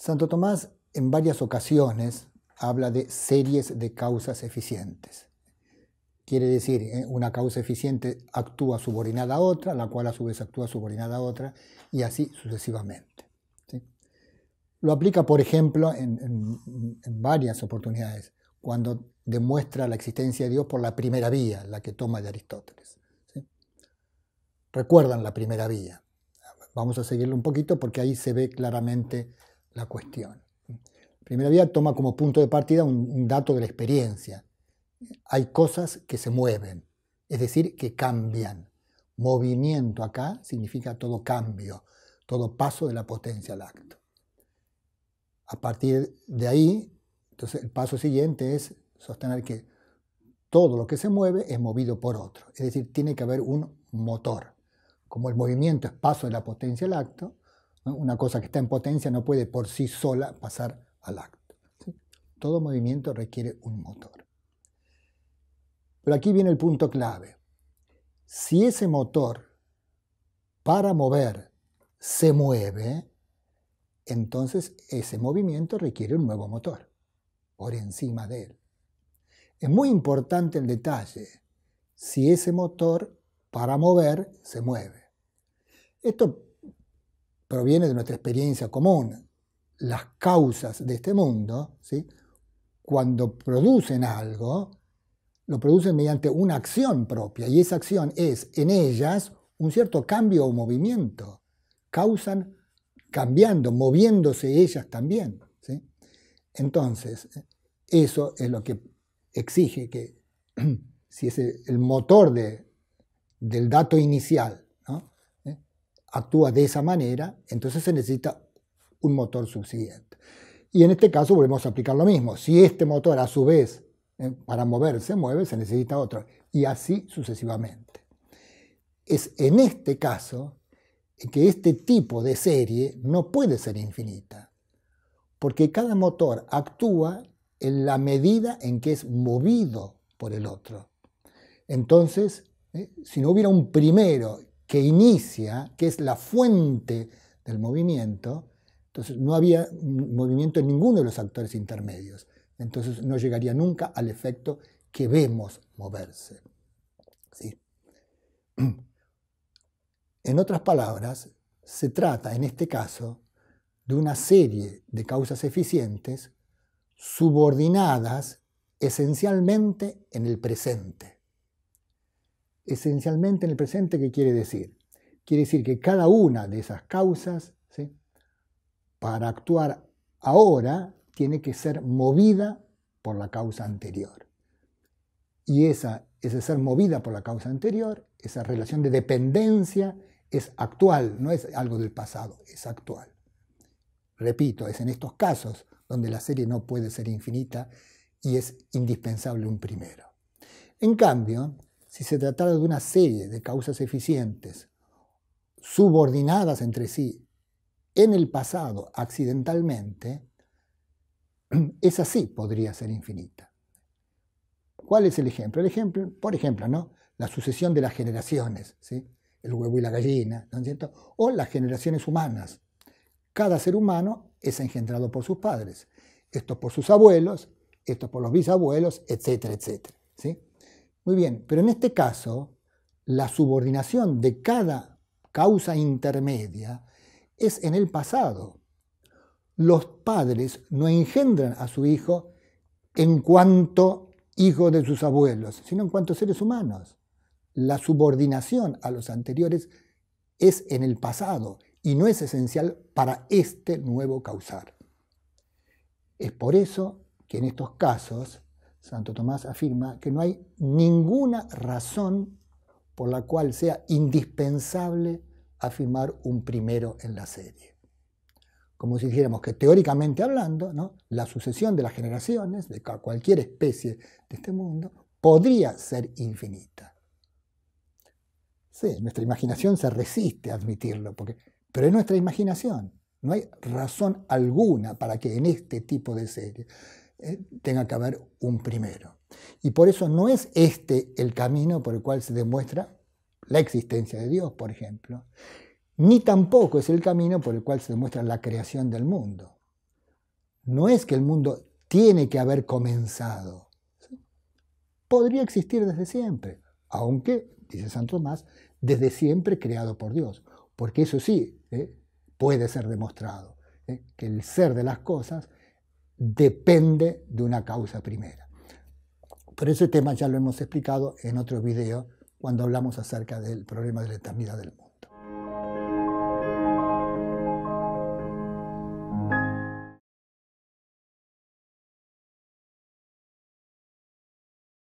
Santo Tomás en varias ocasiones habla de series de causas eficientes. Quiere decir, una causa eficiente actúa subordinada a otra, la cual a su vez actúa subordinada a otra, y así sucesivamente. ¿Sí? Lo aplica, por ejemplo, en varias oportunidades, cuando demuestra la existencia de Dios por la primera vía, la que toma de Aristóteles. ¿Sí? Recuerdan la primera vía. Vamos a seguirlo un poquito porque ahí se ve claramente la cuestión. La primera vía toma como punto de partida un dato de la experiencia. Hay cosas que se mueven, es decir, que cambian. Movimiento acá significa todo cambio, todo paso de la potencia al acto. A partir de ahí, entonces el paso siguiente es sostener que todo lo que se mueve es movido por otro, es decir, tiene que haber un motor. Como el movimiento es paso de la potencia al acto, ¿no? Una cosa que está en potencia no puede por sí sola pasar al acto. ¿Sí? Todo movimiento requiere un motor. Pero aquí viene el punto clave. Si ese motor para mover se mueve, entonces ese movimiento requiere un nuevo motor por encima de él. Es muy importante el detalle. Si ese motor para mover se mueve. Esto proviene de nuestra experiencia común. Las causas de este mundo, ¿sí? Cuando producen algo, lo producen mediante una acción propia, y esa acción es en ellas un cierto cambio o movimiento. Causan cambiando, moviéndose ellas también. ¿Sí? Entonces, eso es lo que exige que, si es el motor del dato inicial, ¿no? Actúa de esa manera, entonces se necesita un motor subsiguiente. Y en este caso volvemos a aplicar lo mismo. Si este motor a su vez para mover se mueve, se necesita otro, y así sucesivamente. Es en este caso que este tipo de serie no puede ser infinita, porque cada motor actúa en la medida en que es movido por el otro. Entonces, si no hubiera un primero que inicia, que es la fuente del movimiento, entonces no había movimiento en ninguno de los actores intermedios. Entonces no llegaría nunca al efecto que vemos moverse. ¿Sí? En otras palabras, se trata en este caso de una serie de causas eficientes subordinadas esencialmente en el presente. Esencialmente en el presente, ¿qué quiere decir? Quiere decir que cada una de esas causas, ¿sí? Para actuar ahora, tiene que ser movida por la causa anterior. Y ese ser movida por la causa anterior, esa relación de dependencia, es actual, no es algo del pasado, es actual. Repito, es en estos casos donde la serie no puede ser infinita y es indispensable un primero. En cambio, si se tratara de una serie de causas eficientes subordinadas entre sí en el pasado accidentalmente, esa sí podría ser infinita. ¿Cuál es el ejemplo? Por ejemplo, ¿no? La sucesión de las generaciones, ¿sí? El huevo y la gallina, ¿no es cierto? O las generaciones humanas. Cada ser humano es engendrado por sus padres, esto por sus abuelos, esto por los bisabuelos, etcétera, etcétera. ¿Sí? Muy bien, pero en este caso, la subordinación de cada causa intermedia es en el pasado. Los padres no engendran a su hijo en cuanto hijo de sus abuelos, sino en cuanto seres humanos. La subordinación a los anteriores es en el pasado y no es esencial para este nuevo causar. Es por eso que en estos casos Santo Tomás afirma que no hay ninguna razón por la cual sea indispensable afirmar un primero en la serie. Como si dijéramos que teóricamente hablando, ¿no? La sucesión de las generaciones de cualquier especie de este mundo podría ser infinita. Sí, nuestra imaginación se resiste a admitirlo, pero es nuestra imaginación. No hay razón alguna para que en este tipo de serie tenga que haber un primero. Y por eso no es este el camino por el cual se demuestra la existencia de Dios, por ejemplo, ni tampoco es el camino por el cual se demuestra la creación del mundo. no es que el mundo tiene que haber comenzado. ¿Sí? Podría existir desde siempre, aunque, dice San Tomás, desde siempre creado por Dios, porque eso sí puede ser demostrado, que el ser de las cosas depende de una causa primera. Pero ese tema ya lo hemos explicado en otro video cuando hablamos acerca del problema de la eternidad del mundo.